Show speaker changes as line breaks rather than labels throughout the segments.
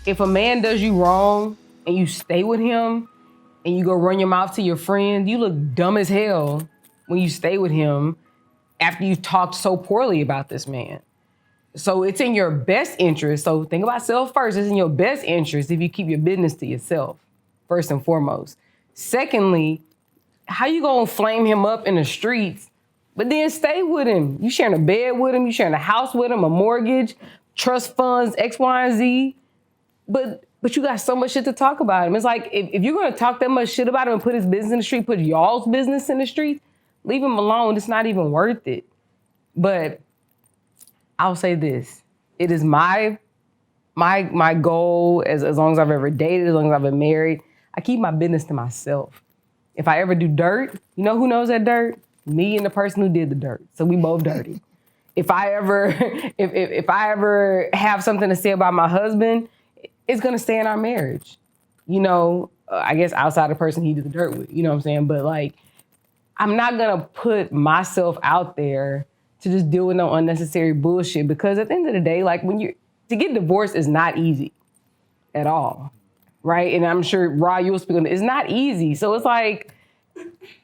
if a man does you wrong and you stay with him and you go run your mouth to your friend, you look dumb as hell when you stay with him after you've talked so poorly about this man. So it's in your best interest. So think about self first. It's in your best interest if you keep your business to yourself, first and foremost. Secondly, how you gonna flame him up in the streets, but then stay with him? You sharing a bed with him, you sharing a house with him, a mortgage, trust funds, X, Y, and Z. But you got so much shit to talk about him. It's like, if you're gonna talk that much shit about him and put his business in the street, put y'all's business in the street, leave him alone. It's not even worth it. But I'll say this. It is my goal, as long as I've ever dated, as long as I've been married, I keep my business to myself. If I ever do dirt, you know who knows that dirt? Me and the person who did the dirt. So we both dirty. If I ever have something to say about my husband, it's gonna stay in our marriage. You know, I guess outside the person he did the dirt with, you know what I'm saying? But like, I'm not gonna put myself out there to just deal with no unnecessary bullshit, because at the end of the day, like, to get divorced is not easy at all, right? And I'm sure, Ra, you'll speak on it, it's not easy. So it's like,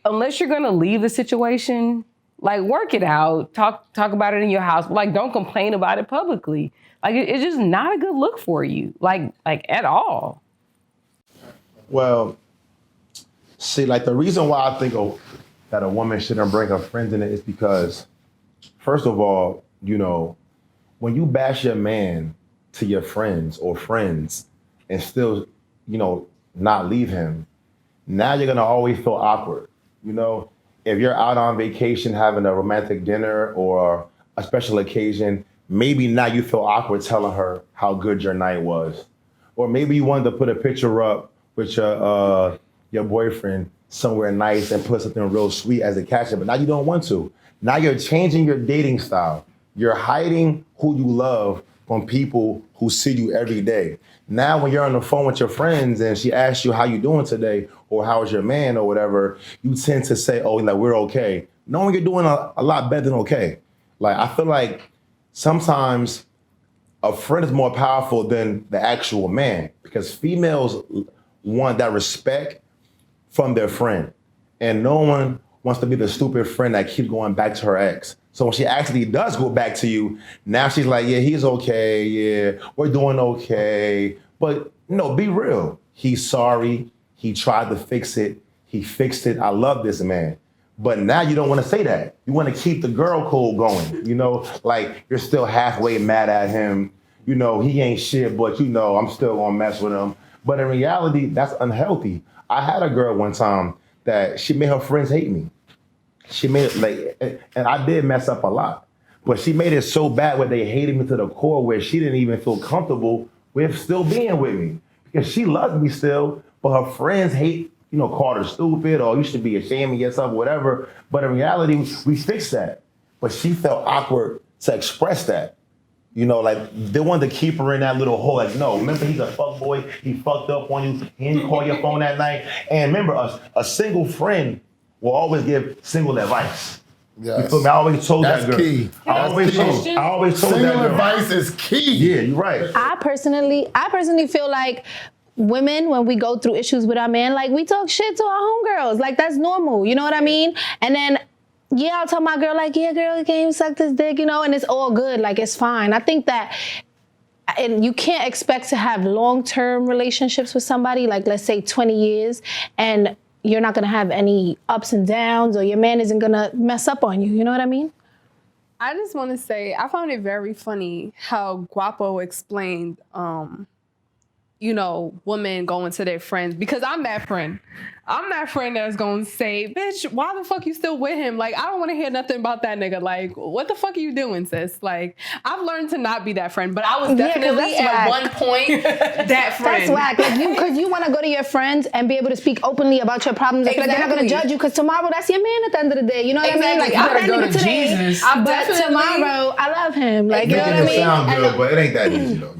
unless you're gonna leave the situation, like, work it out, talk about it in your house, but like, don't complain about it publicly. Like, it's just not a good look for you, like at all.
Well, see, like, the reason why I think that a woman shouldn't bring her friends in it is because, first of all, you know, when you bash your man to your friends and still, you know, not leave him, now you're gonna always feel awkward. You know, if you're out on vacation having a romantic dinner or a special occasion, maybe now you feel awkward telling her how good your night was. Or maybe you wanted to put a picture up with your boyfriend somewhere nice and put something real sweet as a caption, but now you don't want to. Now you're changing your dating style. You're hiding who you love from people who see you every day. Now when you're on the phone with your friends and she asks you how you doing today or how's your man or whatever, you tend to say, oh, like, we're okay, knowing you're doing a lot better than okay. Like, I feel like sometimes a friend is more powerful than the actual man, because females want that respect from their friend. And no one wants to be the stupid friend that keeps going back to her ex. So when she actually does go back to you, now she's like, yeah, he's okay, yeah, we're doing okay. But no, be real. He's sorry, he tried to fix it, he fixed it, I love this man. But now you don't want to say that. You want to keep the girl code going, you know? Like, you're still halfway mad at him. You know, he ain't shit, but you know, I'm still gonna mess with him. But in reality, that's unhealthy. I had a girl one time that she made her friends hate me. She made it like, and I did mess up a lot, but she made it so bad where they hated me to the core, where she didn't even feel comfortable with still being with me, because she loves me still, but her friends hate, you know, called her stupid or you should be ashamed of yourself, whatever. But in reality, we fixed that. But she felt awkward to express that. You know, like, they wanted to keep her in that little hole. Like, no, remember, he's a fuckboy. He fucked up on you. He didn't call your phone that night. And remember, a single friend will always give single advice.
Yes.
You feel me? I always told
That's
that girl.
key.
I always told that
Single
girl.
advice is key.
Yeah, you're right.
I personally feel like women, when we go through issues with our man, like, we talk shit to our homegirls. Like, that's normal. You know what I mean? And then, yeah, I'll tell my girl, like, yeah, girl, you can't even suck this dick, you know, and it's all good. Like, it's fine. I think that, and you can't expect to have long-term relationships with somebody, like, let's say 20 years, and you're not gonna have any ups and downs, or your man isn't gonna mess up on you. You know what I mean?
I just want to say, I found it very funny how Guapo explained, you know, women going to their friends, because I'm that friend. I'm that friend that's going to say, bitch, why the fuck you still with him? Like, I don't want to hear nothing about that nigga. Like, what the fuck are you doing, sis? Like, I've learned to not be that friend, but I was definitely at one point that friend.
That's whack. Like, because you want to go to your friends and be able to speak openly about your problems. Exactly. Like, they're not going to judge you, because tomorrow that's your man at the end of the day. You know what I mean? Like,
you
I'm
better go
that
to
nigga today,
Jesus.
but tomorrow I love him. Like, you know what I mean?
It sound good, but it ain't that easy though.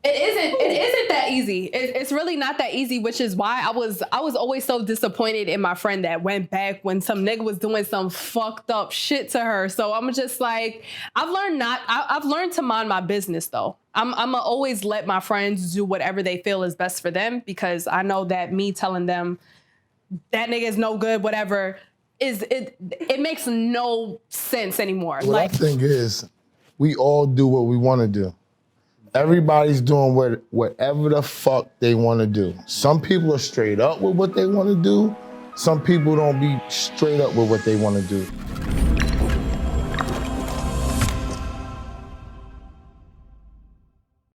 It isn't that easy. It's really not that easy, which is why I was always so disappointed in my friend that went back when some nigga was doing some fucked up shit to her. So I'm just like, I've learned to mind my business though. I'm gonna always let my friends do whatever they feel is best for them, because I know that me telling them that nigga is no good, whatever, it makes no sense anymore.
What I think is, we all do what we want to do. Everybody's doing whatever the fuck they want to do. Some people are straight up with what they want to do. Some people don't be straight up with what they want to do.